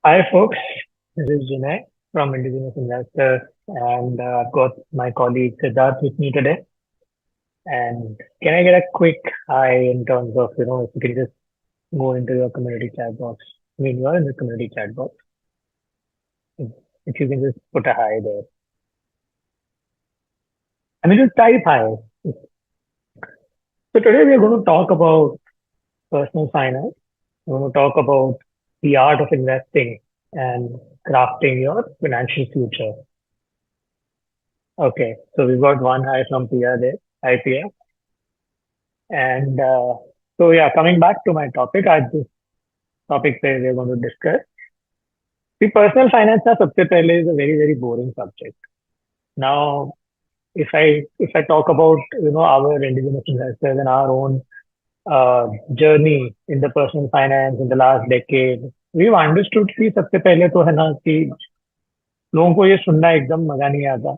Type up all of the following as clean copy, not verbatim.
Hi, folks. This is Jinay from Indigenous Investors, and I've got my colleague Siddharth with me today. And can I get a quick hi in terms of, if you can just go into your community chat box? I mean, you're in the community chat box. If if you can just put a hi there. I mean, just type hi. So today we are going to talk about personal finance. We're going to talk about the art of investing and crafting your financial future. Okay, so we've got one hi from Pia there. Hi, Pia. And so, yeah, coming back to my topic, this topic where we're going to discuss the personal finance ना सबसे पहले is a very very boring subject. Now, if I talk about our indigenous investors and our own journey in the personal finance in the last decade, we've understood कि सबसे पहले तो है ना कि लोगों को ये सुनना एकदम मजा नहीं आता.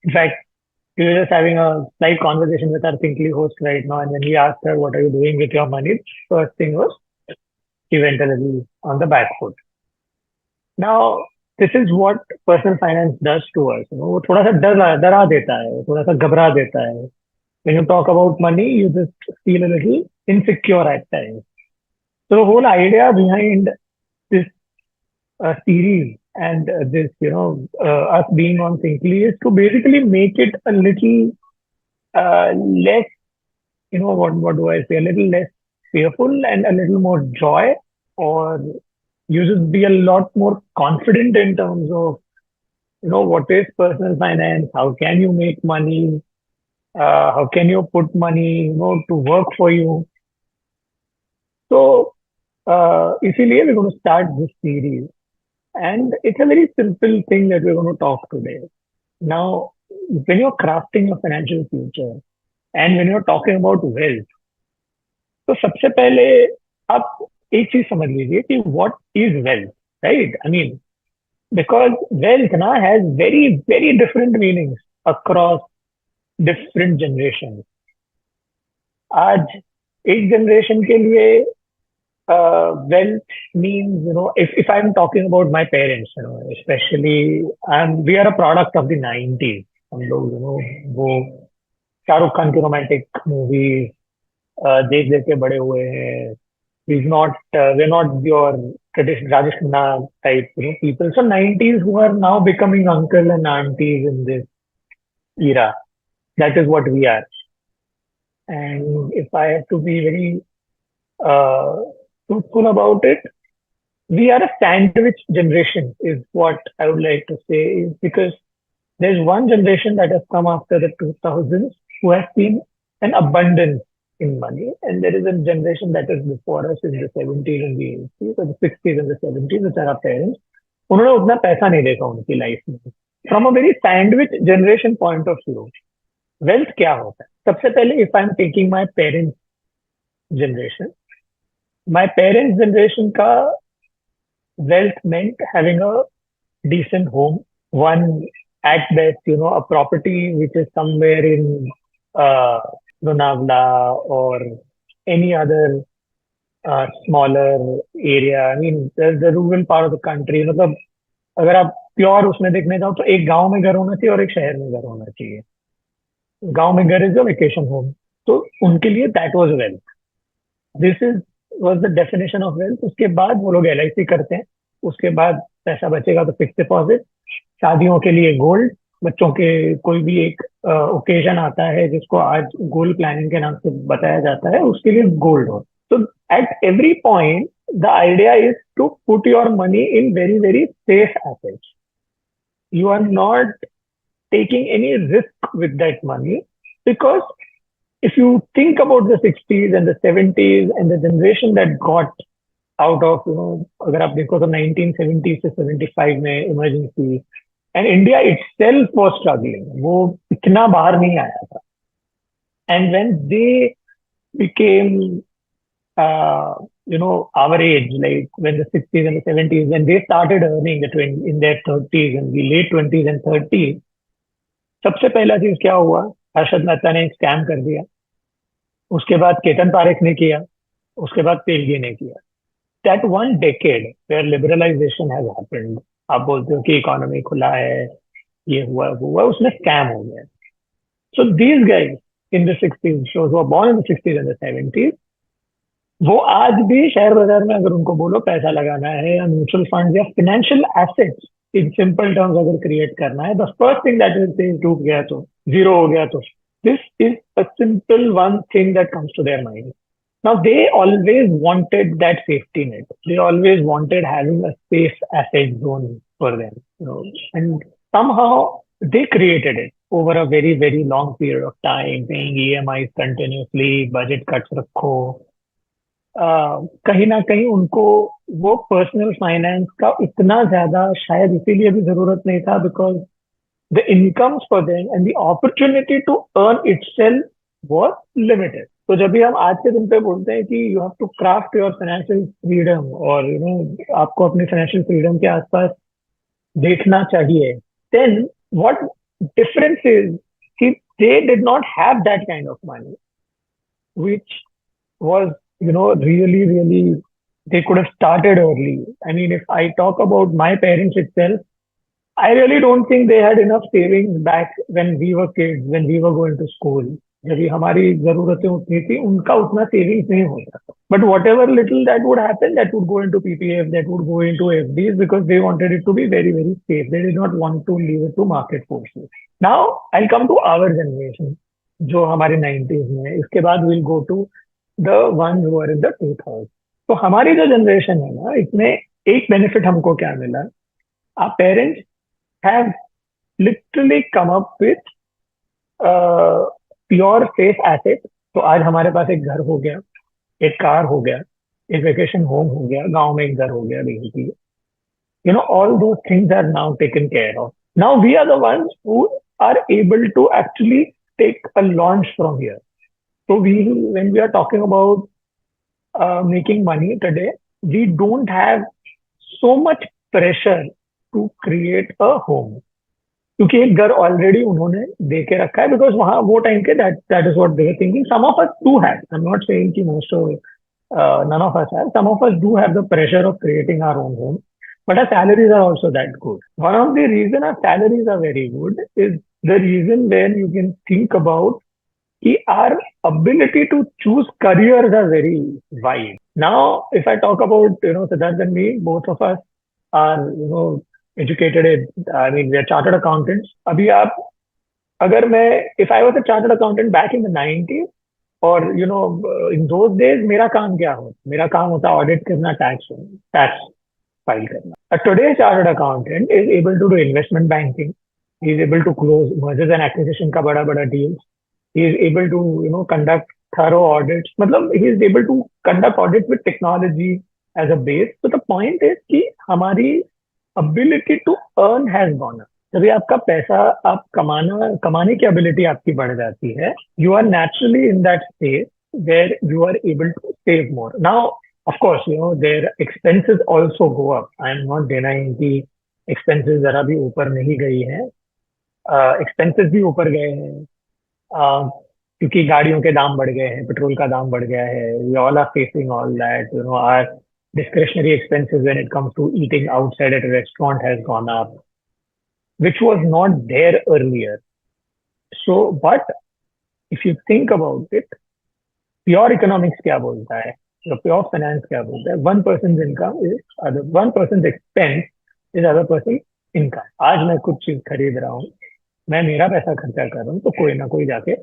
In fact, we were just having a slight conversation with our Thinkly host right now, and when we asked her, "What are you doing with your money?" First thing was she went a little on the back foot. Now, this is what personal finance does to us. वो थोड़ा सा डरा देता है, वो थोड़ा सा घबरा देता है. When you talk about money, you just feel a little insecure at times. So the whole idea behind this series and this, us being on Thinkly is to basically make it a little less, what do I say, a little less fearful and a little more joy, or you just be a lot more confident in terms of what is personal finance, how can you make money, how can you put money to work for you. So इसीलिए we're going to start this series, and it's a very simple thing that we're going to talk today. Now, when you're crafting your financial future and when you're talking about wealth, तो सबसे पहले आप एक चीज समझ लीजिए कि what is wealth, right? I mean, because wealth na has very very different meanings across different generations. आज एक जनरेशन के लिए wealth means, if I'm talking about my parents, especially, and we are a product of the 90s. हम लोग वो शाहरुख खान की romantic movies देख देख के बड़े हुए हैं. We're not your traditional Rajesh Khanna type, people. So 90s who are now becoming uncle and aunties in this era. That is what we are. And if I have to be very uh, truthful about it, we are a sandwich generation, is what I would like to say. Is because there's one generation that has come after the 2000s who has seen an abundance in money, and there is a generation that is before us in the 70s and the 80s, or the 60s and the 70s, which are our parents. उन्होंने उतना पैसा नहीं देखा उनकी life में. From a very sandwich generation point of view, wealth क्या होता है? सबसे पहले, if I am taking my parents generation, my parents generation का wealth meant having a decent home, one at best, a property which is somewhere in uh, Lonavala or any other smaller area. I mean, the rural part of the country. मतलब अगर आप pure उसमें देखने जाओ तो एक गांव में घर होना चाहिए और एक शहर में घर होना चाहिए. गांव में घर इज अ वेकेशन होम. तो उनके लिए that was wealth. This is was the definition of wealth. उसके बाद वो लोग एलआईसी करते हैं. उसके बाद पैसा बचेगा तो फिक्स डिपॉजिट, शादियों के लिए गोल्ड, बच्चों के कोई भी एक ओकेजन आता है जिसको आज गोल्ड प्लानिंग के नाम से बताया जाता है, उसके लिए गोल्ड हो. तो at every point the idea is to put your money in very very safe assets. You are not taking any risk with that money, because if you think about the 60s and the 70s and the generation that got out of, अगर आप देखो तो 1970 से 75 में emergency, and India itself was struggling. वो इतना बाहर नहीं आया था. And when they became, our age, like when the 60s and the 70s, when they started earning in their 30s and the late 20s and 30s, सबसे पहला चीज क्या हुआ? हर्षद मेहता ने स्कैम कर दिया. उसके बाद केतन पारेख ने किया. उसके बाद तेलगी ने किया. that one decade where liberalization has happened, आप बोलते हो कि इकोनॉमी खुला है, ये हुआ वो हुआ, उसमें स्कैम हो गया. So these guys in the 60s, those who were born in the 60s and the 70s, वो आज भी शेयर बाजार में अगर उनको बोलो पैसा लगाना है या म्यूचुअल फंड या financial assets in simple terms अगर क्रिएट करना है, the first thing that will say डूब गया तो, जीरो हो गया तो, this is a simple one thing that comes to their mind. Now they always wanted that safety net. They always wanted having a safe asset zone for them, and somehow they created it over a very, very long period of time, paying EMIs continuously, budget cuts रखो. कहीं ना कहीं उनको वो personal finance का इतना ज्यादा शायद इसीलिए भी जरूरत नहीं था, because the incomes for them and the opportunity to earn itself was limited. तो जब भी हम आज के दिन पे बोलते हैं कि you have to craft your financial freedom, और आपको अपनी फाइनेंशियल फ्रीडम के आसपास देखना चाहिए, देन व्हाट डिफरेंस इज कि they did not have that kind of money which was, really, really, they could have started early. I mean, if I talk about my parents itself, I really don't think they had enough savings back when we were kids, when we were going to school. जब भी हमारी जरूरतें उतनी थी, उनका उतना savings नहीं होता. But whatever little that would happen, that would go into PPF, that would go into FDs, because they wanted it to be very, very safe. They did not want to leave it to market forces. Now, I'll come to our generation, जो हमारे 90s में है. इसके बाद we'll go to the ones who are in the 2000s. तो हमारी जो generation है ना, इसमें एक बेनिफिट हमको क्या मिला? Our parents have literally come up with pure safe asset. तो आज हमारे पास एक घर हो गया, एक कार हो गया, एक वेकेशन होम हो गया, गांव में एक घर हो गया, basically. All those things are now taken care of. Now we are the ones who are able to actually take a launch from here. So when we are talking about making money today, we don't have so much pressure to create a home. क्योंकि एक घर already उन्होंने दे के रखा है, because वहां वो time के that is what they were thinking. Some of us do have, I am not saying कि most of none of us have. Some of us do have the pressure of creating our own home, but our salaries are also that good. One of the reason our salaries are very good is the reason when you can think about कि our ability to choose careers are very wide. Now, if I talk about, Siddharth and me, both of us are, educated in, I mean, we are chartered accountants. अभी आप, अगर मैं, if I was a chartered accountant back in the 90s, और, in those days, मेरा काम क्या होता? मेरा काम होता ऑडिट करना, टैक्स फाइल करना. Today's chartered accountant is able to do investment banking. He is able to close mergers and acquisition का बड़ा बड़ा deals. He is able to, conduct thorough audits. मतलब he is able to conduct audits with technology as a base. So the point is कि हमारी ability to earn has gone up. जब आपका पैसा आप कमाने की ability आपकी बढ़ जाती है, you are naturally in that space where you are able to save more. Now, of course, their expenses also go up. I am not denying कि expenses जरा भी ऊपर नहीं गई है. Expenses भी ऊपर गए हैं. क्योंकि गाड़ियों के दाम बढ़ गए हैं, पेट्रोल का दाम बढ़ गया है. We all are facing all that. Our discretionary expenses when it comes to eating outside at a restaurant has gone up, which was not there earlier. So, but if you think about it, pure economics क्या बोलता है, pure finance क्या बोलता है? One person's income is one person's expense is other person's income. आज मैं कुछ चीज खरीद रहा हूँ, मैं मेरा पैसा खर्चा कर रहा हूँ, तो कोई ना कोई जाके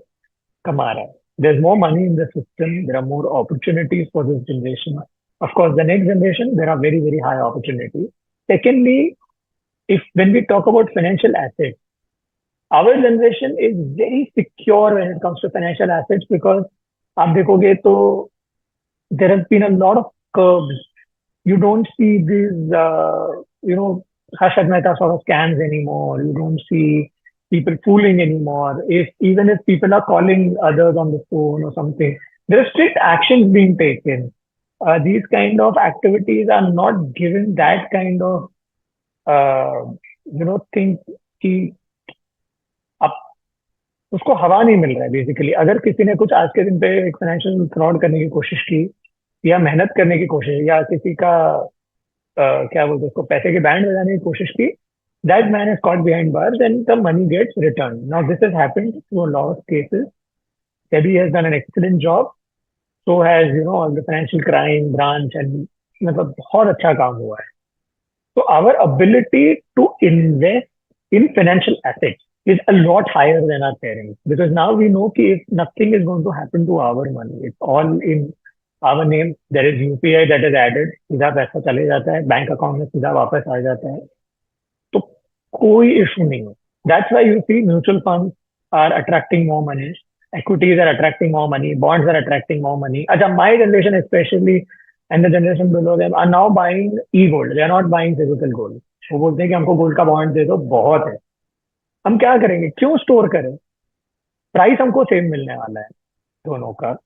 कमा रहा है. There's more money in the system. There are more opportunities for this generation. Of course, the next generation, there are very, very high opportunities. Secondly, when we talk about financial assets, our generation is very secure when it comes to financial assets, because आप देखोगे तो there has been a lot of curbs. You don't see these, Harshad Mehta sort of scams anymore. You don't see people fooling anymore. Even if people are calling others on the phone or something, there are strict actions being taken. These kind of activities are not given that kind of, thing कि अब उसको हवा नहीं मिल रहा है. Basically अगर किसी ने कुछ आज के दिन पे एक फाइनेंशियल फ्रॉड करने की कोशिश की, या मेहनत करने की कोशिश, या किसी का क्या बोलते हैं उसको, पैसे के बैंड बजाने की कोशिश की, that man is caught behind bars and the money gets returned. Now this has happened to a lot of cases. SEBI has done an excellent job. So has all the financial crime branch, and मतलब बहुत अच्छा काम हुआ है. So our ability to invest in financial assets is a lot higher than our parents, because now we know कि if nothing is going to happen to our money, it's all in our name. There is UPI that is added, सीधा पैसा चले जाता है bank account में, सीधा वापस आ जाता है. तो कोई इशू नहीं है. That's why you see mutual funds are attracting more money, equities are attracting more money, bonds are attracting more money. अच्छा, my generation especially and the generation below them are now buying e-gold. They are not buying physical gold. वो बोलते हैं कि हमको gold का bond दे दो, बहुत है. हम क्या करेंगे, क्यों स्टोर करें? प्राइस हमको सेम मिलने वाला है दोनों का.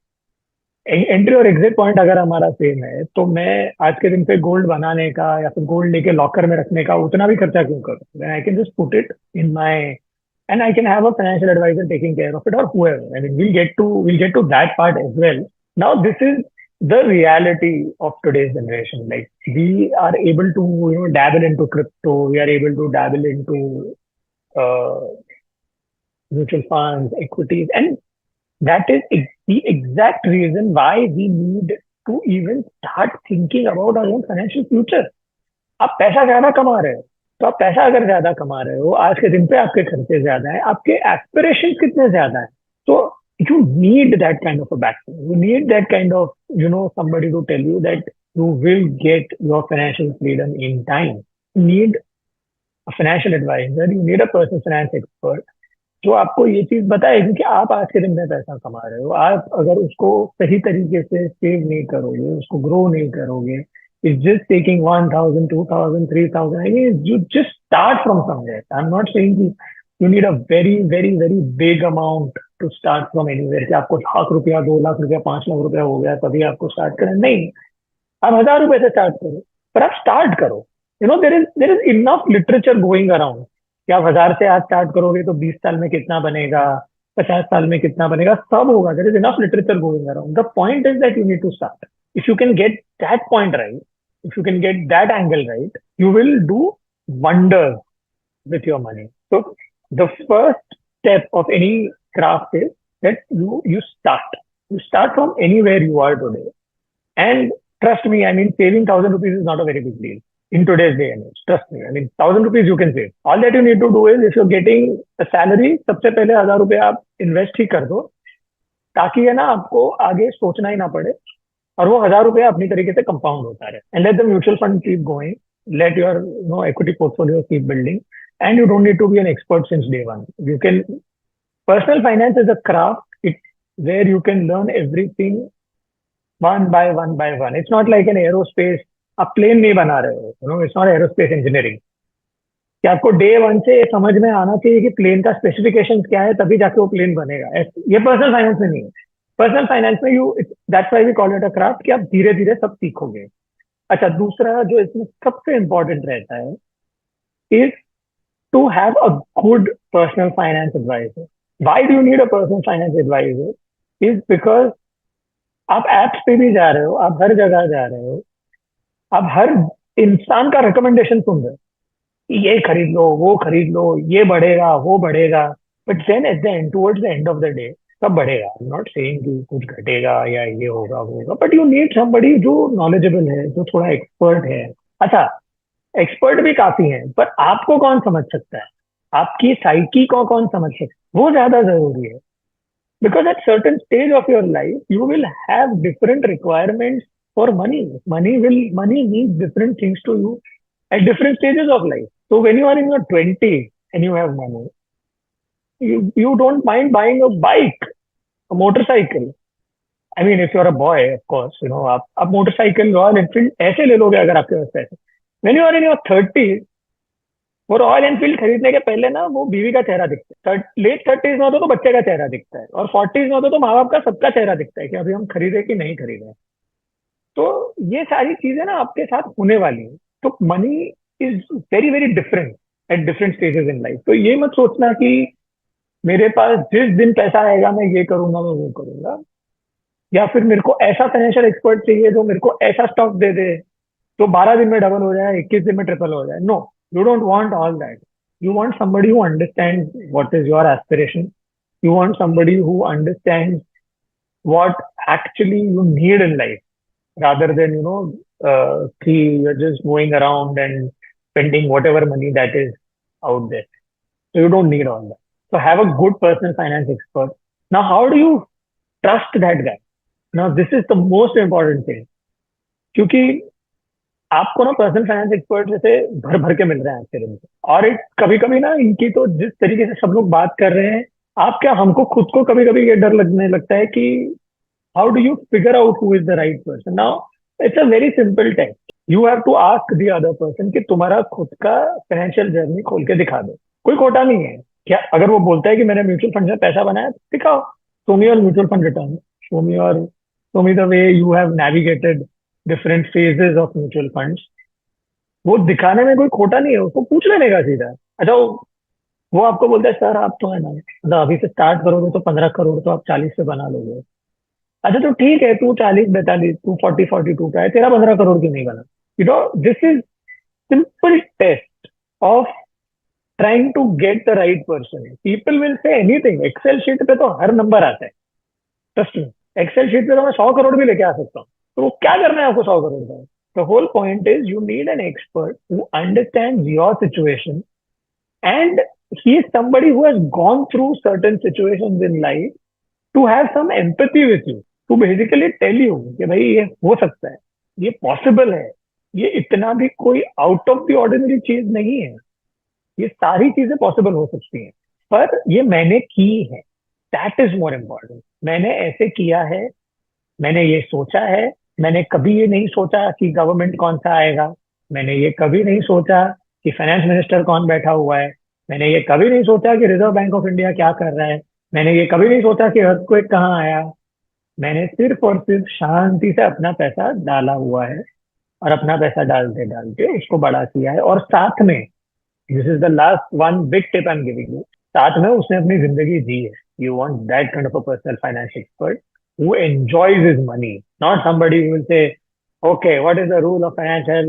एंट्री और एग्जिट पॉइंट अगर हमारा सेम है, तो मैं आज के दिन पे गोल्ड बनाने का या फिर गोल्ड लेके लॉकर में रखने का उतना भी खर्चा क्यों करूं? I can just put it in my, and I can have a financial advisor taking care of it, or whoever. I mean, we'll get to that part as well. Now, this is the reality of today's generation. Like, we are able to dabble into crypto. We are able to dabble into uh, mutual funds, equities, and that is the exact reason why we need to even start thinking about our own financial future. आप पैसा ज्यादा कमा रहे हो, तो आप पैसा अगर ज्यादा कमा रहे हो, आज के दिन पे आपके खर्चे ज्यादा है, आपके एस्पिरेशन कितने ज्यादा है. तो you need that kind of a backbone. You need that kind of somebody to tell you that you will get your financial freedom in time. You need a financial advisor. You need a personal finance expert जो आपको ये चीज बताए, क्योंकि आप आज के दिन में पैसा कमा रहे हो, आप अगर उसको सही तरीके से सेव नहीं करोगे, उसको ग्रो नहीं करोगे, it's just taking 1,000 2,000 3,000. I mean you just start from somewhere. I am not saying कि you need a very very very big amount to start from anywhere, कि आपको ₹1,00,000 ₹2,00,000 ₹5,00,000 हो गया तभी आपको स्टार्ट करना. नहीं, आप ₹1,000 से स्टार्ट करो, पर आप स्टार्ट करो. देर is enough literature going around कि आप 1,000 से आज स्टार्ट करोगे तो 20 साल में कितना बनेगा, 50 साल में कितना बनेगा, सब होगा. There is enough literature going around. The point is that you need to start. If you can get that point right, if you can get that angle right, you will do wonders with your money. So the first step of any craft is that you start. You start from anywhere you are today. And trust me, I mean, saving ₹1,000 is not a very big deal in today's day and age. Trust me. I mean, ₹1,000 you can save. All that you need to do is, if you're getting a salary, सबसे पहले ₹1,000 आप invest ही कर दो, ताकि है ना आपको आगे सोचना ही ना पड़े, और वो ₹1,000 अपनी तरीके से कंपाउंड होता रहे. And let the mutual fund keep going, let your equity portfolio keep building, and you don't need to be an expert since day one. You can Personal finance is a craft. It's where you can learn everything one by one by one. It's not like an aerospace. आप plane नहीं बना रहे हो, it's not aerospace engineering कि आपको day one से समझ में आना चाहिए कि प्लेन का स्पेसिफिकेशन क्या है, तभी जाके वो प्लेन बनेगा. ये पर्सनल फाइनेंस में नहीं है. पर्सनल फाइनेंस में that's why we call it a craft, कि आप धीरे धीरे सब सीखोगे. अच्छा, दूसरा जो इसमें सबसे इंपॉर्टेंट रहता है is to have a good personal finance advisor. Why do you need a personal finance advisor? Is because आप एप्स पे भी जा रहे हो, आप हर जगह जा रहे हो, आप हर इंसान का रिकमेंडेशन सुन रहे हो कि ये खरीद लो, वो खरीद लो, ये बढ़ेगा, वो बढ़ेगा. But then at the end, towards the end of the day, सब बढ़ेगा. आई एम नॉट सेइंग कि कुछ घटेगा या ये होगा वो होगा, बट यू नीड समबडी जो नॉलेजेबल है, जो थोड़ा एक्सपर्ट है. अच्छा, एक्सपर्ट भी काफी हैं, पर आपको कौन समझ सकता है, आपकी साइकी को कौन समझ सकता है, वो ज्यादा जरूरी है. Because at certain stage of your life, you will have different requirements for money. Money means different things to you at different stages of life. So when you are in your 20s and you have money, you don't mind buying a bike, a motorcycle. I mean, if you're a boy, of course, आप motorcycle Royal Enfield ऐसे ले लोगे अगर आपके पास पैसे. When you are in your 30s, वो royal Enfield खरीदने के पहले ना वो बीवी का चेहरा दिखता है. लेट 30s में होता तो बच्चे का चेहरा दिखता है, और 40s में होता तो माँ बाप का सबका चेहरा दिखता है कि अभी हम खरीदे कि नहीं खरीदे. तो ये सारी चीजें ना आपके साथ होने वाली हैं. तो money is very very different at different stages in life. तो ये मत सोचना कि मेरे पास जिस दिन पैसा आएगा मैं ये करूंगा, मैं वो करूंगा. या फिर मेरे को ऐसा फाइनेंशियल एक्सपर्ट चाहिए जो मेरे को ऐसा स्टॉक दे दे तो 12 दिन में डबल हो जाए, 21 दिन में ट्रिपल हो जाए. No, you don't want all that. You want somebody who understands what is your aspiration. You want somebody who understands what actually you need in life, rather than you're just going around and spending whatever money that is out there. So you don't need all that. So have a good personal finance expert. Now, how do you trust that guy? Now, this is the most important thing. क्योंकि आपको ना personal finance expert जैसे भर भर के मिल रहे हैं आज के दिन में. और कभी कभी ना इनकी तो जिस तरीके से सब लोग बात कर रहे हैं, आप क्या, हमको खुद को कभी कभी ये डर लगने लगता है कि how do you figure out who is the right person. Now it's a very simple test. You have to ask the other person कि तुम्हारा खुद का फाइनेंशियल जर्नी खोल के दिखा दो. कोई खोटा नहीं है. क्या अगर वो बोलता है कि मैंने म्यूचुअल फंड में पैसा बनाया, दिखाओ. Show me your mutual fund return. Show me the way you have navigated different phases of mutual funds. वो दिखाने में कोई खोटा नहीं है. उसको पूछ लेने का सीधा. अच्छा, वो आपको बोलता है सर आप तो है ना, मतलब अभी से स्टार्ट करोगे तो 15 करोड़ तो आप 40 से बना लोगे. अच्छा तो ठीक है, तू 40 42, तू 40 42 का है, तेरा 15 करोड़ क्यों नहीं बना. This is simple test of trying to get the right person. People will say anything. Excel sheet पे तो हर नंबर आता है. ट्रस्ट मी, एक्सेल शीट पे तो मैं 100 करोड़ भी लेके आ सकता हूँ. तो वो क्या करना है आपको 100 करोड़ का. The whole point is you need an expert who understands your situation, and he is somebody who has gone through certain situations in life to have some empathy with you, to basically tell you कि भाई ये हो सकता है, ये possible है, ये इतना भी कोई आउट ऑफ द ऑर्डिनरी चीज नहीं है, ये सारी चीजें पॉसिबल हो सकती हैं, पर ये मैंने की है. That is more important. मैंने ऐसे किया है, मैंने ये सोचा है. मैंने कभी ये नहीं सोचा कि गवर्नमेंट कौन सा आएगा. मैंने ये कभी नहीं सोचा कि फाइनेंस मिनिस्टर कौन बैठा हुआ है. मैंने ये कभी नहीं सोचा कि रिजर्व बैंक ऑफ इंडिया क्या कर रहा है. मैंने ये कभी नहीं सोचा कि अर्थक्वेक कहाँ आया. मैंने सिर्फ और सिर्फ शांति से अपना पैसा डाला हुआ है, और अपना पैसा डालते डालते उसको बड़ा किया है. और साथ में, this is the last one big tip I am giving you, साथ में उसने अपनी जिंदगी जी है. You want that kind of a personal finance expert who enjoys his money, not somebody who will say, okay, what is the rule of financial,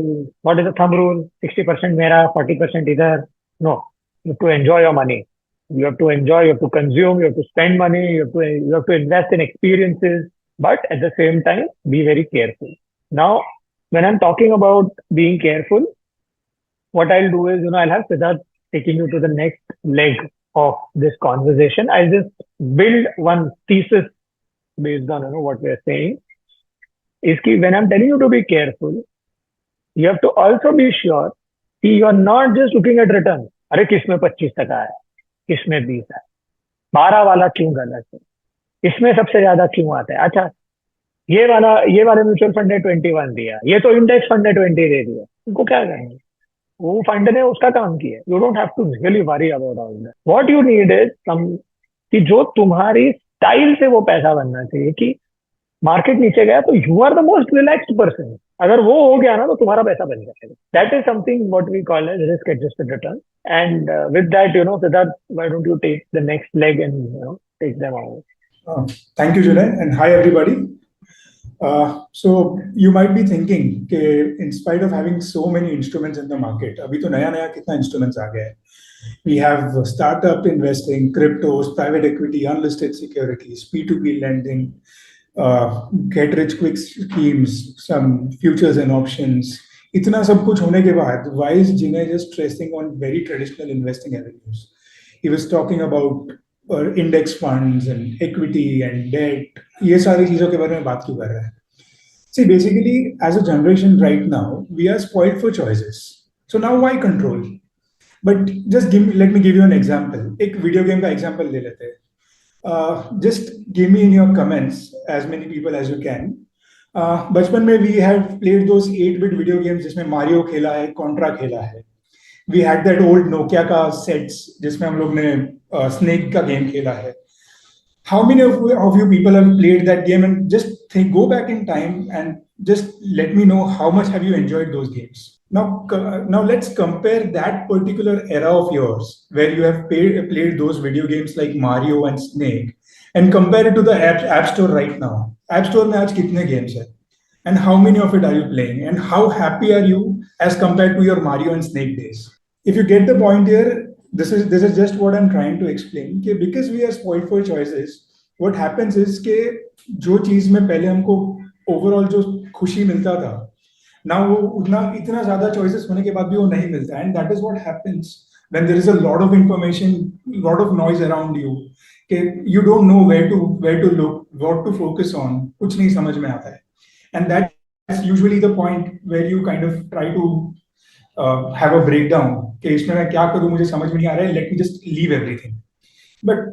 what is the thumb rule, 60% mera, 40% either. No, you have to enjoy your money. You have to enjoy, you have to consume, you have to spend money, you have to invest in experiences, but at the same time, be very careful. Now, when I'm talking about being careful, what I'll do is, I'll have Siddharth taking you to the next leg of this conversation. I'll just build one thesis based on what we are saying, is कि when I'm telling you to be careful, you have to also be sure कि you are not just looking at return. अरे किसमें 25% आया, किसमें 20 आया, 12 वाला क्यों गलत है, इसमें सबसे ज्यादा क्यों आता है. अच्छा, ये वाले म्यूचुअल फंड ने 21 दिया, ये तो इंडेक्स फंड ने 20 दे दिया. उनको क्या करेंगे, वो फंड ने उसका काम किया. You don't have to really worry about all that. What you need is some कि जो तुम्हारी स्टाइल से वो पैसा बनना चाहिए कि मार्केट नीचे गया तो you are the most relaxed person. अगर वो हो गया ना तो तुम्हारा पैसा बन जाएगा. That is something what we call as risk adjusted return. And with that, Siddharth, why don't you take the next leg and take them out. Thank you, Jinay, and hi everybody. So you might be thinking that in spite of having so many instruments in the market, अभी तो नया कितना instruments आ गए हैं. We have startup investing, cryptos, private equity, unlisted securities, P2P lending, get rich quick schemes, some futures and options. इतना सब कुछ होने के बाद, why is Jinay just stressing on very traditional investing avenues? He was talking about index funds and equity and debt. ये सारी चीजों के बारे में बात क्यों कर रहा है? See, basically, as a generation right now, we are spoiled for choices. So now why control? But just let me give you an example. एक video game का example ले लेते हैं. Just give me in your comments as many people as you can. बचपन में we have played those 8-bit video games जिसमें Mario खेला है, Contra खेला है. We had that old Nokia का sets जिसमें हम लोग ने Snake का game खेला है. How many of you people have played that game? And just go back in time and just let me know how much have you enjoyed those games. Now let's compare that particular era of yours where you have played those video games like Mario and Snake and compare it to the app store right now. App store में आज कितने games है? And how many of it are you playing? And how happy are you as compared to your Mario and Snake days? If you get the point here, this is just what I'm trying to explain. कि because we are spoiled for choices, what happens is कि जो चीज में पहले हमको overall जो खुशी मिलता था ना वो उतना इतना ज्यादा चॉइसेस होने के बाद भी वो नहीं मिलता and that is what happens when there is a lot of information lot of noise around you कि you don't know where to look what to focus on कुछ नहीं समझ में आता है and that's usually the point where you kind of try to have a breakdown कि इसमें मैं क्या करूं मुझे समझ में नहीं आ रहा है let me just leave everything but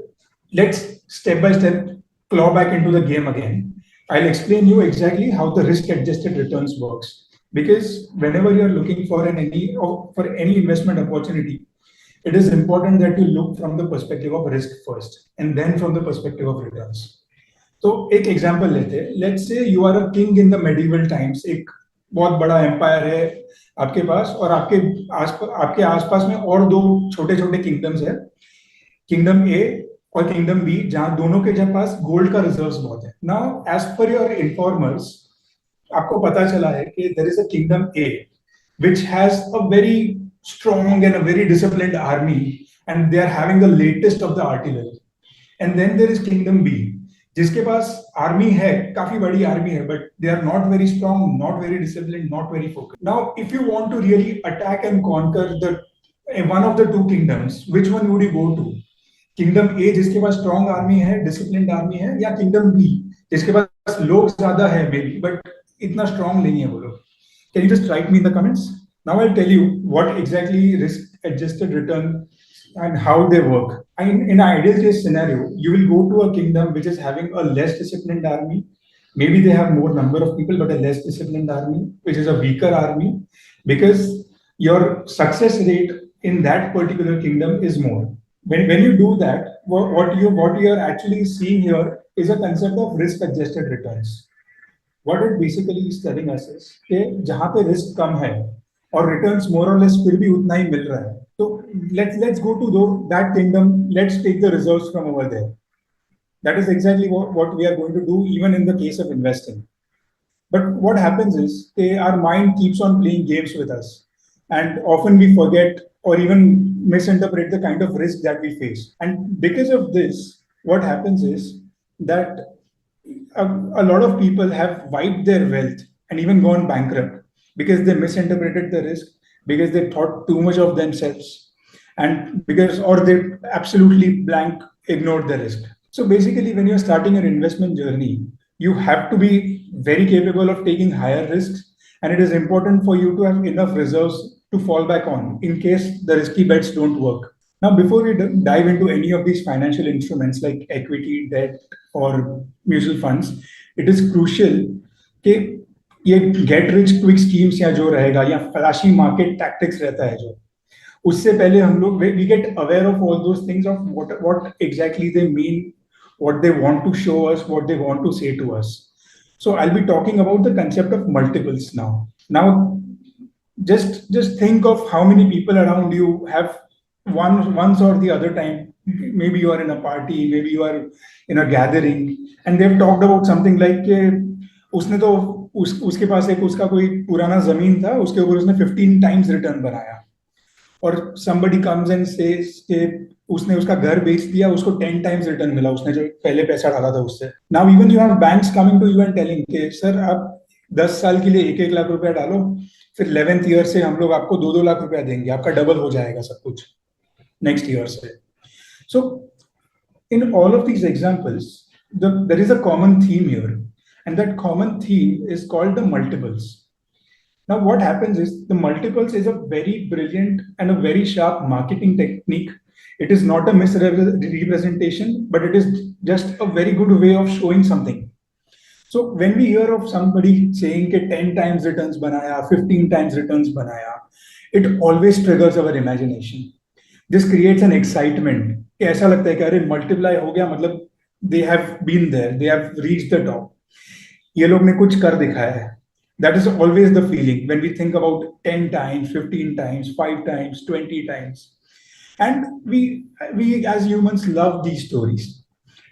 let's step by step claw back into the game again. I'll explain you exactly how the risk adjusted returns works because whenever you are looking for any investment opportunity, it is important that you look from the perspective of risk first and then from the perspective of returns. तो एक example लेते हैं. Let's say you are a king in the medieval times. एक बहुत बड़ा empire है आपके पास और आपके आसपास में और दो छोटे छोटे किंगडम्स है, किंगडम ए और किंगडम बी, जहां दोनों के पास गोल्ड का रिजर्व्स बहुत है. Now as per your informers आपको पता चला है कि there is a kingdom A which has a very strong and a very disciplined army and they are having the latest of the artillery. And then there is kingdom B जिसके पास army है, काफी बड़ी army है, but they are not very strong, not very disciplined, not very focused. Now if you want to really attack and conquer the one of the two kingdoms, which one would you go to? Kingdom A जिसके पास strong army है, disciplined army है, या kingdom B जिसके पास लोग ज्यादा है मे बी बट इतना स्ट्रॉन्ग नहीं है वो लोग? Can you just write me in the comments? Now I will tell you what exactly risk adjusted return and how they work. In an ideal case scenario, you will go to a kingdom which is having a less disciplined army. Maybe they have more number of people, but a less disciplined army, which is a weaker army, because your success rate in that particular kingdom is more. When you do that, what you are actually seeing here is a concept of risk adjusted returns. What it basically is telling us is कि जहाँ पे risk कम है और returns more or less फिर भी उतना ही मिल रहा है. So let's go to that kingdom. Let's take the reserves from over there. That is exactly what we are going to do even in the case of investing. But what happens is our mind keeps on playing games with us, and often we forget or even misinterpret the kind of risk that we face. And because of this, what happens is that a lot of people have wiped their wealth and even gone bankrupt because they misinterpreted the risk, because they thought too much of themselves, and or they absolutely blank ignored the risk. So basically, when you're starting an investment journey, you have to be very capable of taking higher risks, and it is important for you to have enough reserves to fall back on in case the risky bets don't work. Now, before we dive into any of these financial instruments like equity, debt, or mutual funds, it is crucial कि ये get rich quick schemes या जो रहेगा या flashy market tactics रहता है जो, उससे पहले हम लोग we get aware of all those things of what exactly they mean, what they want to show us, what they want to say to us. So I'll be talking about the concept of multiples now. Now, just think of how many people around you have once or the other time. Maybe you are in a party, maybe you are in a gathering, and they've talked about something like उसने तो उसके पास एक उसका कोई पुराना जमीन था, उसके ऊपर उसने 15 टाइम्स रिटर्न बनाया. और somebody comes and says कि उसने उसका घर बेच दिया, उसको 10 टाइम्स रिटर्न मिला उसने जो पहले पैसा डाला था उससे. Now even you have banks coming to you and telling कि सर आप 10 साल के लिए 1-1 लाख रुपया डालो, फिर 11th ईयर से हम लोग आपको 2-2 लाख रुपया देंगे, आपका डबल हो जाएगा सब कुछ नेक्स्ट ईयर से. So in all of these examples, there is a common theme here, and that common theme is called the multiples. Now, what happens is the multiples is a very brilliant and a very sharp marketing technique. It is not a misrepresentation, but it is just a very good way of showing something. So when we hear of somebody saying कि 10 times returns banaya, 15 times returns banaya, it always triggers our imagination. This creates an excitement. कि ऐसा लगता है कि अरे multiply हो गया, मतलब they have been there, they have reached the top. ये लोग ने कुछ कर दिखाया है. That is always the feeling when we think about 10 times, 15 times, 5 times, 20 times. And we as humans love these stories.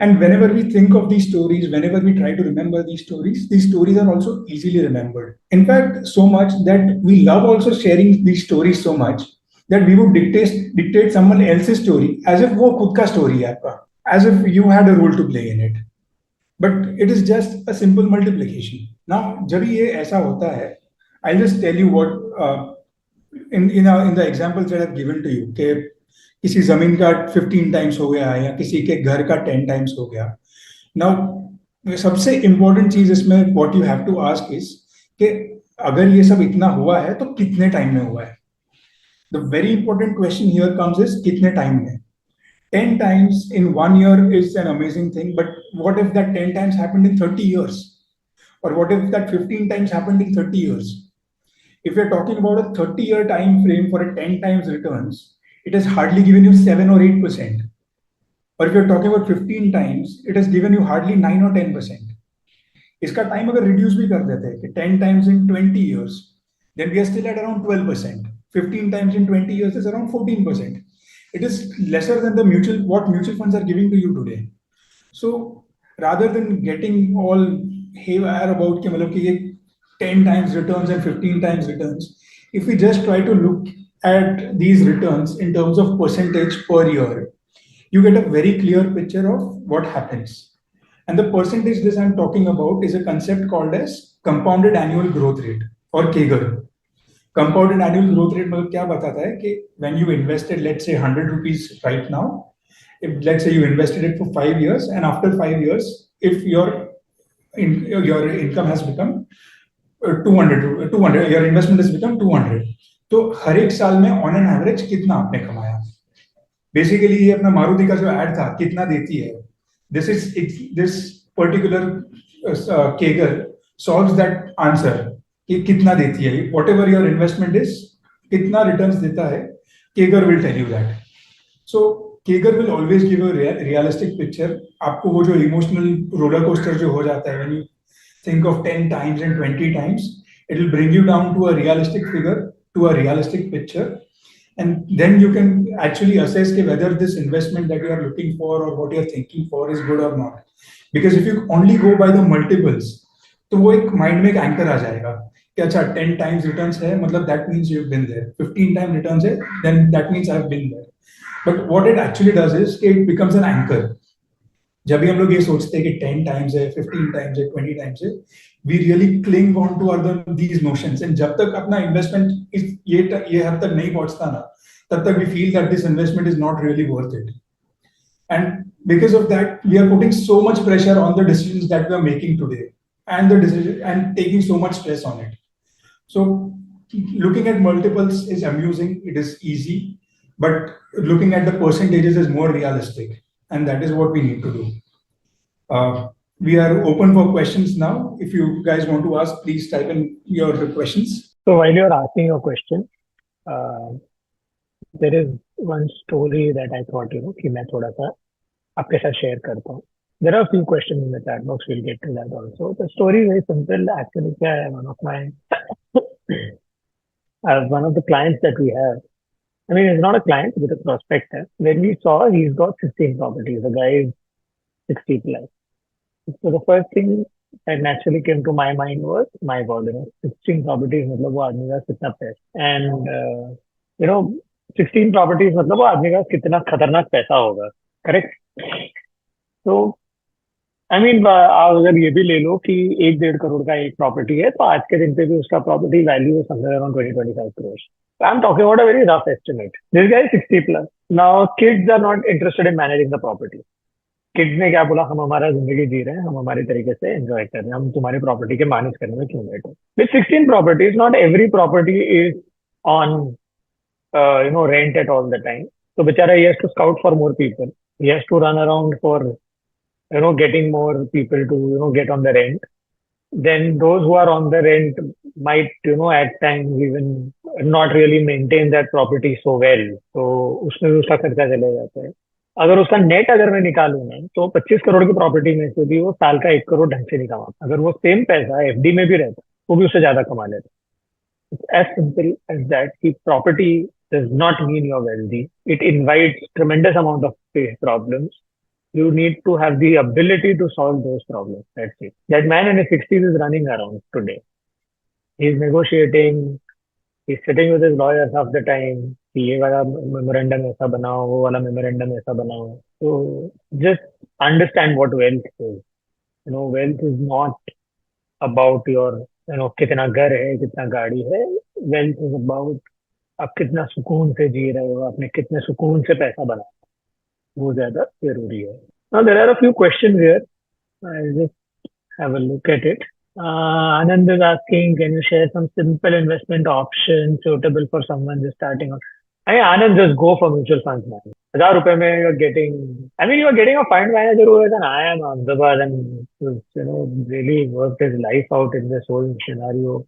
And whenever we think of these stories, whenever we try to remember these stories are also easily remembered. In fact, so much that we love also sharing these stories so much that we would dictate someone else's story as if वो खुद का story है आपका, as if you had a role to play in it. But it is just a simple multiplication. Now, जब ये ऐसा होता है, I'll just tell you what in the examples that I've given to you कि किसी जमीन का 15 times हो गया या किसी के घर का 10 टाइम्स हो गया. नाउ सबसे इंपॉर्टेंट चीज इसमें what you have to ask is कि अगर ये सब इतना हुआ है तो कितने टाइम में हुआ है. The very important question here comes is कितने टाइम में. 10 times in 1 year is an amazing thing, but what if that 10 times happened in 30 years? Or what if that 15 times happened in 30 years? If you're talking about a 30-year time frame for a 10 times returns, it has hardly given you 7 or 8%. Or if you're talking about 15 times, it has given you hardly 9 or 10%. इसका time अगर reduce भी कर देते हैं कि 10 times in 20 years, then we are still at around 12%. 15 times in 20 years is around 14%. It is lesser than the what mutual funds are giving to you today. So rather than getting all haywire about कि मतलब कि ये 10 times returns and 15 times returns, if we just try to look at these returns in terms of percentage per year, you get a very clear picture of what happens. And the percentage this I'm talking about is a concept called as compounded annual growth rate or CAGR. Compounded annual growth rate मतलब क्या बताता है कि when you invested let's say 100 rupees right now, if let's say you invested it for 5 years and after 5 years if your income has become 200, your investment has become 200, तो हर एक साल में on an average कितना आपने कमाया. Basically ये अपना मारुति का जो एड था कितना देती है, this particular CAGR solves that answer कि कितना देती है. Whatever your investment is, कितना रिटर्न्स देता है, CAGR will tell you that. So CAGR will always give a realistic picture. आपको वो जो इमोशनल रोलर कोस्टर जो हो जाता है when you think of 10 times and 20 times, it will bring you down to a realistic figure, to a realistic picture, and then you can actually assess whether this investment that you are looking for or what you are thinking for is good or not. Because if you only go by the multiples, तो वो एक mind में एक anchor आ जाएगा कि अच्छा 10 times returns है मतलब that means you've been there, 15 times returns है then that means I've been there. But what it actually does is कि it becomes an anchor. जब भी हम लोग ये सोचते हैं कि 10 times है, 15 times है, 20 times है, we really cling on to other these notions. And जब तक अपना इन्वेस्टमेंट ये हद तक नहीं पहुंचता ना, तब तक we feel that this investment is not really worth it. And because of that, we are putting so much pressure on the decisions that we are making today, and the decision and taking so much stress on it. So looking at multiples is amusing, it is easy, but looking at the percentages is more realistic. And that is what we need to do. We are open for questions now. If you guys want to ask, please type in your questions. So while you're asking your question, there is one story that I thought कि मैं थोड़ा सा आपके साथ share करता हूँ. There are a few questions in the chat box. We'll get to that also. The story is very simple. Actually, क्या है, one of the clients that we have. I mean, it's not a client, but a prospect. When we saw, he's got 16 properties. The guy is 60 plus. So the first thing that naturally came to my mind was, my God, 16 properties, मतलब वो आदमी का कितना पैसा. And, 16 properties, मतलब वो आदमी का कितना खतरनाक पैसा होगा. Correct? So, I mean, आप अगर ये भी ले लो कि 1-1.5 करोड़ का एक प्रॉपर्टी है, तो आज के दिन पे भी उसका प्रॉपर्टी वैल्यू है somewhere around 20-25 crores. So I'm talking about a very rough estimate. This guy is 60 plus. Now, kids are not interested in managing the property. Kids ने क्या बोला, हम हमारा जिंदगी जी रहे हैं, हम हमारे तरीके से एंजॉय कर रहे हैं, हम तुम्हारी प्रॉपर्टी के मैनेज करने में क्यों बैठे. With 16 properties, not every property is on, rent at all the time. So बेचारा he has to scout for more people. He has to run around for, getting more people to, get on the rent. Then those who are on the rent might, at times even not really maintain that property so well. तो उसमें भी उसका खर्चा चले जाता है. अगर उसका नेट अगर मैं निकालूं ना, तो 25 करोड़ की प्रॉपर्टी में से भी वो साल का 1 करोड़ ढंग से नहीं कमाता. अगर वो सेम पैसा एफडी में भी रहता वो भी उससे ज्यादा कमा लेता है। It's as simple as that कि property does not mean you're wealthy. It invites tremendous amount of problems. You need to have the ability to solve those problems. That's it. That man in his 60s is running around today. He's negotiating. He's sitting with his lawyers half the time. कि ये वाला memorandum ऐसा बनाओ, वो वाला memorandum ऐसा बनाओ. So just understand what wealth is. Wealth is not about your, कितना घर है, कितना गाड़ी है. Wealth is about आप कितना सुकून से जी रहे हो, आपने कितने सुकून से पैसा बनाया, वो ज्यादा जरूरी है. Now there are a few questions here. I'll just have a look at it. Anand is asking, can you share some simple investment options suitable for someone just starting out? Anand, just go for mutual funds, man. 1,000 rupees mein you're getting, you're getting a fund manager who is an IIM Ahmedabad and who's, really worked his life out in this whole scenario.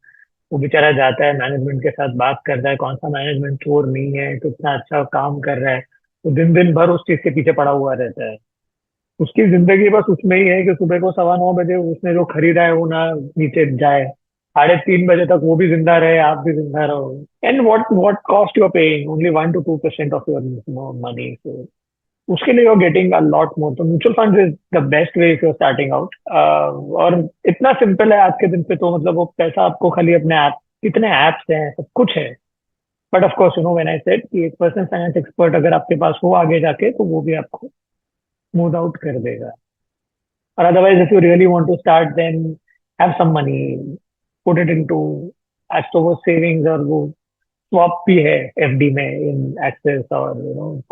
वो बेचारा जाता है, management के साथ बात करता है, कौन सा मैनेजमेंट चोर नहीं है, कितना अच्छा काम कर रहा है. वो दिन दिन भर उस चीज के पीछे पड़ा हुआ रहता है. उसकी जिंदगी बस उसमें ही है कि सुबह को 9:15 बजे उसने जो खरीदा है वो ना नीचे जाए, 3:30 बजे तक वो भी जिंदा रहे, आप भी जिंदा रहो. And what cost you are paying only 1 to 2% of your money. So उसके लिए you are getting a lot more. तो mutual fund is the best way if you are starting out. और इतना सिंपल है आज के दिन पे. तो मतलब वो पैसा आपको खाली अपने ऐप, कितने एप्स हैं, सब कुछ है. But of course when I said कि एक पर्सनल फाइनेंस एक्सपर्ट अगर आपके पास हो आगे जाके, तो वो भी आपको स्मूथ आउट कर देगा. Or otherwise, if you really want to start, then have some money, put it into as to वो savings और वो swap भी है FD में in Axis or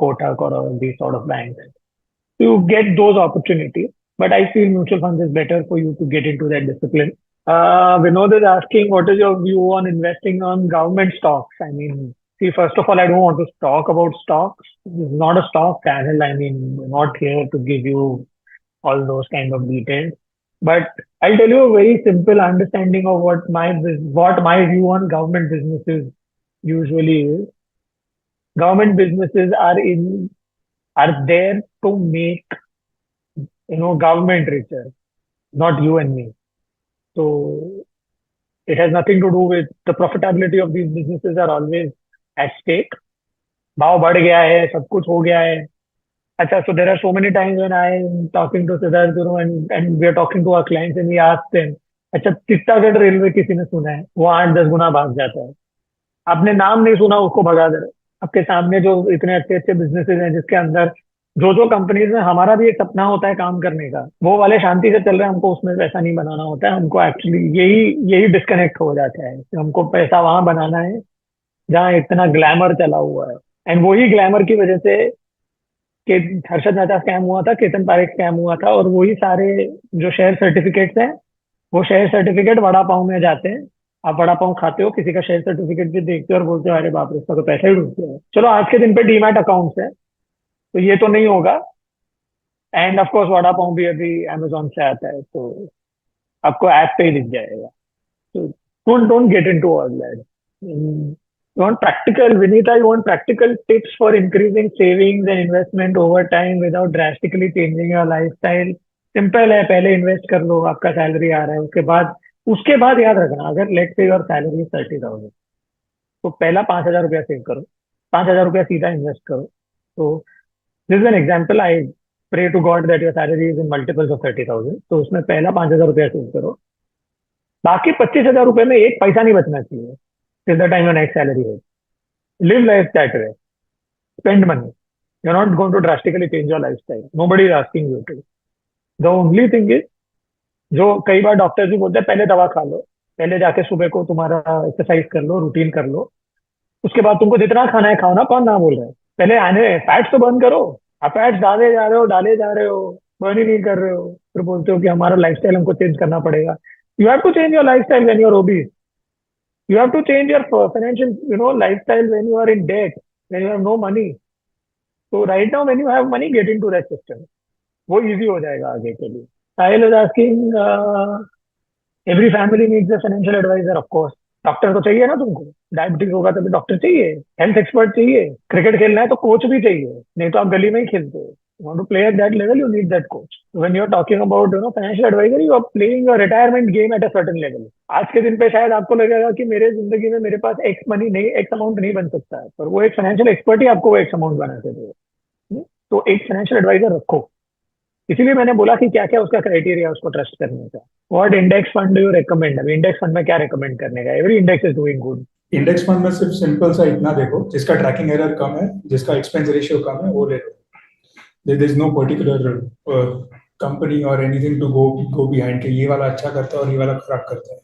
Kotak or all these sort of banks. You get those opportunities. But I feel mutual funds is better for you to get into that discipline. Vinod is asking, what is your view on investing on government stocks? See, first of all, I don't want to talk about stocks. This is not a stock channel. We're not here to give you all those kind of details. But I'll tell you a very simple understanding of what my view on government businesses usually is. Government businesses are there to make government richer, not you and me. So it has nothing to do with the profitability of these businesses are always at stake. भाव बढ़ गया है, सब कुछ हो गया है. अच्छा, so there are so many times when I am talking to Siddharth, and we are talking to our clients and we ask them, अच्छा चित्तागढ़ रेलवे किसी ने सुना है? वो 8-10 गुना भाग जाता है. आपने नाम नहीं सुना, उसको भगा दे रहे. आपके सामने जो इतने अच्छे अच्छे बिजनेसेस हैं जिसके अंदर जो कंपनीज में हमारा भी एक सपना होता है काम करने का, वो वाले शांति से चल रहे हैं. हमको उसमें पैसा नहीं बनाना होता है. हमको एक्चुअली यही यही डिस्कनेक्ट हो जाता है कि हमको पैसा वहां बनाना है जहाँ इतना ग्लैमर चला हुआ है. एंड वही ग्लैमर की वजह से कि हर्षद मेहता स्कैम हुआ था, केतन पारेख स्कैम हुआ था, और वही सारे जो शेयर सर्टिफिकेट्स हैं, वो शेयर सर्टिफिकेट वड़ा पाव में जाते हैं. आप वड़ा पाव खाते हो, किसी का शेयर सर्टिफिकेट भी देखते हो और बोलते हो अरे बाप रे, इसका तो पैसा ही डूब गया है. चलो आज के दिन पे डीमैट अकाउंट्स है, तो ये तो नहीं होगा. End of course vada pav भी अभी अमेजोन से आता है, तो आपको ऐप पे ही दिख जाएगा. तो don't get into all that. You want practical, Vinita, you want practical tips for increasing savings and investment over time without drastically changing your lifestyle. Simple है, पहले इन्वेस्ट कर लो, आपका सैलरी आ रहा है, उसके बाद याद रखना, अगर लेट से योर सैलरी 30,000, तो पहला 5,000 रुपया सेव करो, 5,000 रुपया सीधा इन्वेस्ट करो. तो this is an example. I pray to God that your salary is in multiples of 30,000. तो उसमें पहला 5,000 रुपया सेव करो. बाकी 25,000 रुपये में एक पैसा नहीं बचना चाहिए till the time your next salary is. Live life that way. Spend money. You're not going to drastically change your lifestyle. Nobody is asking you to. The only thing is, जो कई बार डॉक्टर भी बोलते हैं पहले दवा खा लो, पहले जाके सुबह को तुम्हारा एक्सरसाइज कर लो, रूटीन कर लो, उसके बाद तुमको जितना खाना है खाओ ना. कौन ना बोल रहा है? पहले आने फैट्स तो बंद करो. आप फैट्स डाले जा रहे हो, बर्न ही नहीं कर रहे हो, फिर बोलते हो कि हमारा लाइफस्टाइल हमको चेंज करना पड़ेगा. You have to change your lifestyle when you are obese. You have to change your financial, lifestyle when you are in debt, when you have no money. So right now, when you have money, get into that system. वो easy हो जाएगा आगे के लिए. Sahil is asking, every family needs a financial advisor, of course. Doctor तो चाहिए ना तुमको. डायबिटीज होगा तभी डॉक्टर चाहिए, हेल्थ एक्सपर्ट चाहिए, क्रिकेट खेलना है तो कोच भी चाहिए, नहीं तो आप गली में ही खेलते हो. Want to play at that level, you need that coach. When you're talking about financial advisor, you are playing a retirement game at a certain level. आज के दिन पे शायद आपको लगेगा कि मेरे जिंदगी में मेरे पास एक्स मनी नहीं, एक्स अमाउंट नहीं बन सकता है, पर वो एक फाइनेंशियल एक्सपर्ट ही आपको वो एक्स अमाउंट बना के देगा। तो एक फाइनेंशियल एडवाइजर रखो। इसीलिए मैंने बोला कि क्या क्या उसका क्राइटेरिया उसको ट्रस्ट करने का। What index fund do you recommend? अभी इंडेक्स फंड में क्या रिकमेंड करने का? Every index is doing good. Index fund में सिर्फ सिंपल सा इतना देखो, जिसका ट्रैकिंग एरर कम है, जिसका एक्सपेंस रेशियो कम है, वो ले लो। There is no particular company और एनीथिंग टू गो बिहाइंड के ये वाला अच्छा करता है और ये वाला खराब करता है।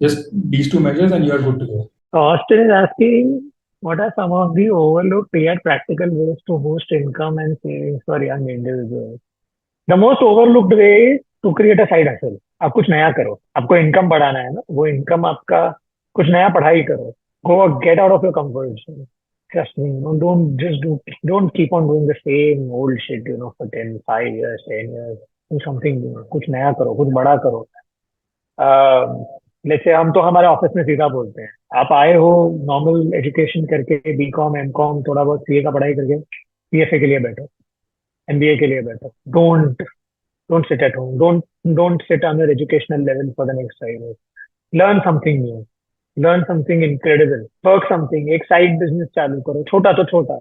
Just these two measures and you are good to go. Austin is asking, what are some of the overlooked yet practical ways to boost income and savings for young individuals? The most overlooked way is to create a side hustle. आप कुछ नया करो, आपको income बढ़ाना है ना, वो income आपका कुछ नया पढ़ाई करो, go get out of your comfort zone. Trust me, don't keep on doing the same old shit, for 5 years, 10 years. Do something new, कुछ नया करो, कुछ बड़ा करो। जैसे हम तो हमारे ऑफिस में सीधा बोलते हैं, आप आए हो नॉर्मल एजुकेशन करके, बीकॉम एमकॉम थोड़ा बहुत सीए का पढ़ाई करके, सीएफए के लिए बैठो, एमबीए के लिए बैठो। Don't sit at home, don't sit on your educational level for the next 5 years. Learn something new, learn something incredible, work something, एक साइड बिजनेस चालू करो, छोटा तो छोटा,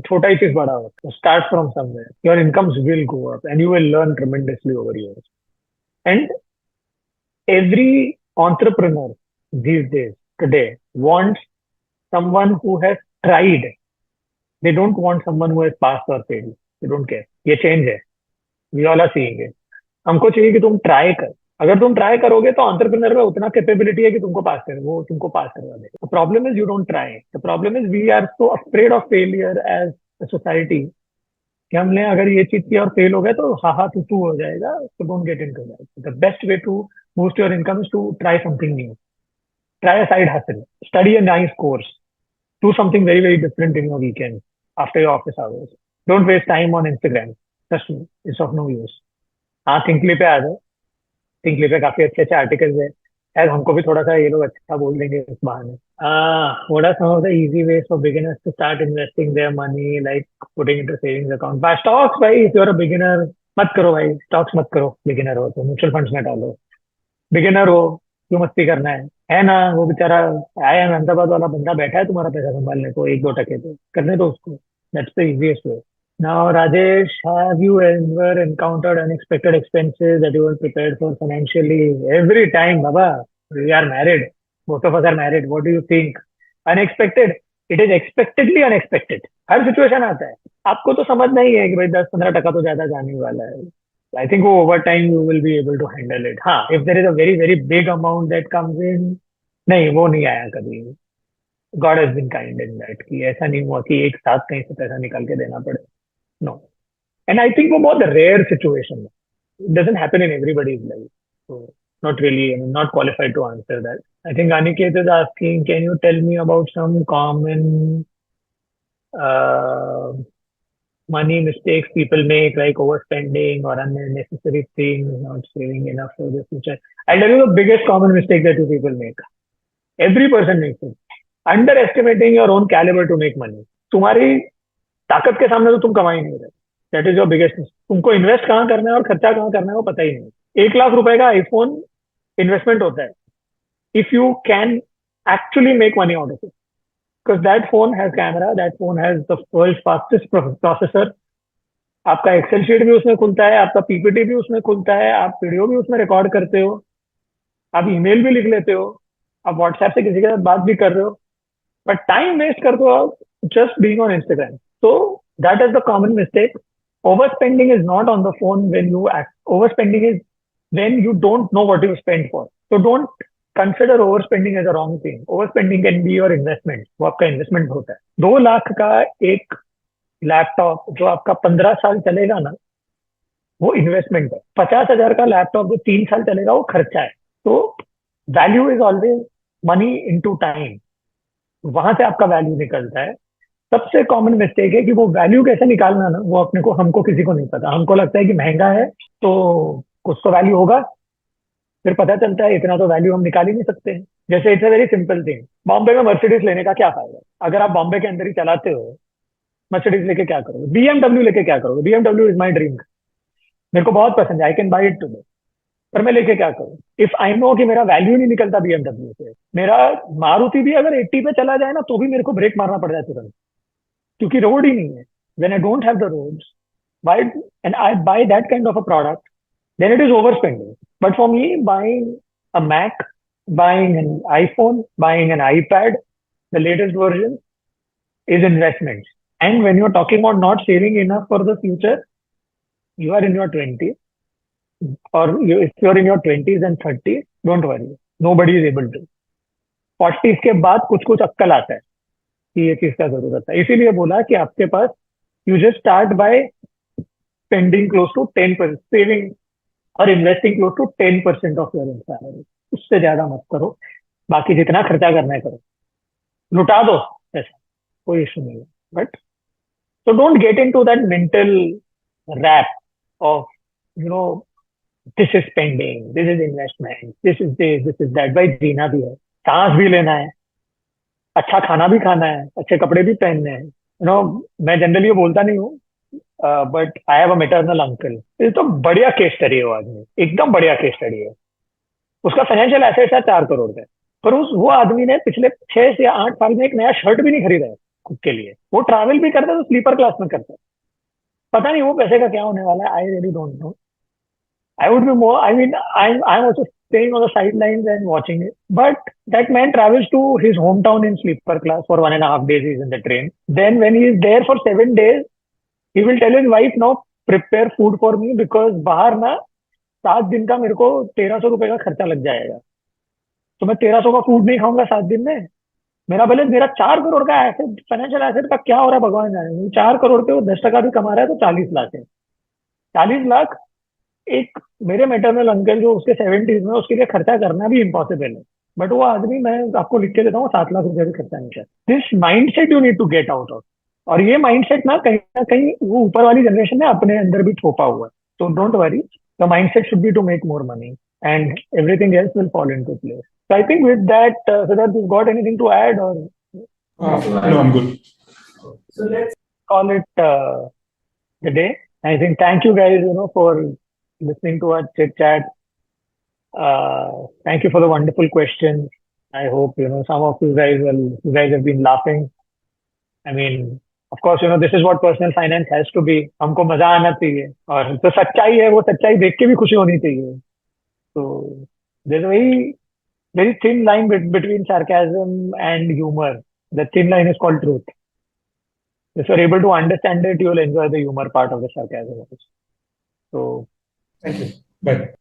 छोटा ही चीज बड़ा हो। Start from somewhere, your incomes will go up and you will learn tremendously over years. And every entrepreneur these days today wants someone who has tried. They don't want someone who has passed or failed. They don't care. ये change है, we all are seeing it. हमको चाहिए कि तुम try कर। अगर तुम try करोगे तो एंटरप्रेन्योर में उतना कैपेबिलिटी है कि तुमको पास कर, वो तुमको पास करवा देगा। The problem is you don't try. The problem is we are so afraid of failure as a society कि हमने अगर ये चीज किया और फेल हो गया तो हा हा तू हो जाएगा। तो don't get into that. The best way to boost your income is to try something new. Try a side hustle. Study a nice course. Do something very, very different in your weekend after your office hours. Don't waste time on Instagram. Trust me, it's of no use. हाँ, थिंकली पे आ जाओ। थिंकली पे काफी अच्छे अच्छे articles है, शायद हमको भी थोड़ा सा ये लोग अच्छा बोल देंगे इस बहाने। What are some of the easy ways for beginners to start investing their money, like putting into savings account? Buy stocks भाई, if you're a beginner मत करो भाई, स्टॉक्स मत करो। बिगिनर हो तो म्यूचुअल फंड्स में डालो। बिगिनर हो, क्यों मस्ती करना है ना? वो बेचारा आया अहमदाबाद वाला बंदा बैठा है तुम्हारा पैसा संभालने को, 1-2 टके तो करने दो उसको। That's the easiest way. Now Rajesh, have you ever encountered unexpected expenses that you were prepared for financially? Every time बाबा, we are married, both of us are married, what do you think? Unexpected, it is expectedly unexpected. हर situation आता है, आपको तो समझना ही है कि भाई 10-15 टका तो ज्यादा जाने वाला है। I think over time you will be able to handle it. हाँ, if there is a very very big amount that comes in, नहीं वो नहीं आया कभी। God has been kind in that कि ऐसा नहीं हुआ कि एक साथ कहीं से पैसा निकाल के देना पड़े। No. And I think वो बहुत rare situation है। It doesn't happen in everybody's life. So not really, I'm not qualified to answer that. I think Aniket is asking, can you tell me about some common uh, money mistakes people make, like overspending or unnecessary things, not saving enough for the future? I'll tell you the biggest common mistake that you people make. Every person makes it. Underestimating your own caliber to make money. तुम्हारी ताकत के सामने तो तुम कमा ही नहीं रहे। That is your biggest. तुमको इन्वेस्ट कहाँ करना है और खर्चा कहाँ करना है वो पता ही नहीं। 1 लाख रुपए का आईफोन इन्वेस्टमेंट होता है if you can actually make money out of it, because that phone has camera, that phone has the world's fastest processor. आपका एक्सेल शीट भी उसमें खुलता है, आपका पीपीटी भी उसमें खुलता है, आप वीडियो भी उसमें रिकॉर्ड करते हो, आप ईमेल भी लिख लेते हो, आप व्हाट्सएप से किसी के साथ बात भी कर रहे हो, बट टाइम वेस्ट करते हो आप just being on Instagram. So that is the common mistake. Over spending is not on the phone when you act. Over spending is when you don't know what you spend for. So don't consider overspending as a wrong thing. Overspending can be your investment. वो आपका investment होता है। 2 लाख का एक laptop जो आपका 15 साल चलेगा ना, वो इन्वेस्टमेंट है। 50,000 का लैपटॉप जो 3 साल चलेगा वो खर्चा है। तो value is always money into time. वहां से आपका वैल्यू निकलता है। सबसे कॉमन मिस्टेक है कि वो वैल्यू कैसे निकालना ना, वो अपने को हमको किसी को नहीं पता। हमको लगता है कि महंगा है तो कुछ तो वैल्यू होगा, फिर पता चलता है इतना तो वैल्यू हम निकाल ही नहीं सकते हैं। जैसे it's a very simple thing, Bombay में मर्सिडीज लेने का क्या फायदा? अगर आप बॉम्बे के अंदर ही चलाते हो मर्सिडीज लेके क्या करोगे, बीएमडब्ल्यू लेके क्या करोगे, बीएमडब्ल्यू इज माई ड्रीम। मेरे को बहुत पसंद है, I can buy it today, पर मैं लेके क्या करूँ इफ आई नो कि मेरा वैल्यू नहीं निकलता बीएमडब्ल्यू से। मेरा मारुति भी अगर 80 पे चला जाए ना तो भी मेरे को ब्रेक मारना पड़ जाए तुरंत, क्योंकि रोड ही नहीं है। When I don't have the roads, why and I buy that kind of a product, then it is overspending. But for me, buying a Mac, buying an iPhone, buying an iPad, the latest version, is investments. And when you're talking about not saving enough for the future, you are in your 20s, or if you're in your 20s and 30s, don't worry, nobody is able to. 40s के बाद कुछ कुछ अक्कल आता है कि ये चीज का जरूरत है, इसीलिए बोला कि आपके पास, you just start by spending close to 10%, saving और investing close to 10% of your salary. उससे ज्यादा मत करो, बाकी जितना खर्चा करना है करो, लुटा दो ऐसा, कोई इशू नहीं है। But so don't get into that mental rap of, you know, this is spending, this is investment, this is that। भाई जीना भी है, सांस भी लेना है, अच्छा खाना भी खाना है, अच्छे कपड़े भी पहनने हैं। मैं जनरली ये बोलता नहीं हूँ, but I have a maternal uncle. ये तो बढ़िया केस स्टडी है वो आदमी, एकदम बढ़िया केस स्टडी है। उसका फाइनेंशियल एसेट्स है 4 करोड़ का, पर वो आदमी ने पिछले 6 से 8 साल में एक नया शर्ट भी नहीं खरीदा है खुद के लिए। वो ट्रैवल भी करता है तो स्लीपर क्लास में करता है। पता नहीं वो पैसे का क्या होने वाला है, I really don't know. I would be more, I mean, I'm also staying on the sidelines and watching it. But that man travels to his hometown in sleeper class for 1.5 days. He's in the train. Then when he is there for 7 days, he will tell his wife, now prepare food for me because बाहर ना 7 दिन का मेरे को 1300 रुपए का खर्चा लग जाएगा। तो मैं 1300 का फूड नहीं खाऊंगा 7 दिन में। मेरा भले मेरा 4 करोड़ का एसेट, फाइनेंशियल एसेट का क्या हो रहा है भगवान जाने। 4 करोड़ पे वो 10% भी कमा रहा है तो 40 लाख है। 40 लाख एक मेरे मेटरनल अंकल जो उसके 70s में, उसके लिए खर्चा करना भी इम्पॉसिबल है। बट वो आदमी, मैं आपको लिख के देता हूँ, 7 लाख रुपए भी खर्चा नहीं करता। This mind set you need to get out of. और ये माइंड सेट ना कहीं वो ऊपर वाली जनरेशन ने अपने अंदर भी थोपा हुआ है। तो don't worry, the mind set should be to make more money and everything else will fall into place. So I think with that, Siddharth, you've got anything to add or No, I'm good. so let's call it the day. I think thank you guys, for listening to our chit chat. Thank you for the wonderful questions. I hope some of you guys have been laughing. I mean, of course, this is what personal finance has to be. हमको मजा आना चाहिए और जो सच्चाई है वो सच्चाई देख के भी खुशी होनी चाहिए। So there's a very thin line between sarcasm and humor. The thin line is called truth. If you're able to understand it, you'll enjoy the humor part of the sarcasm also. So Thank you. Bye.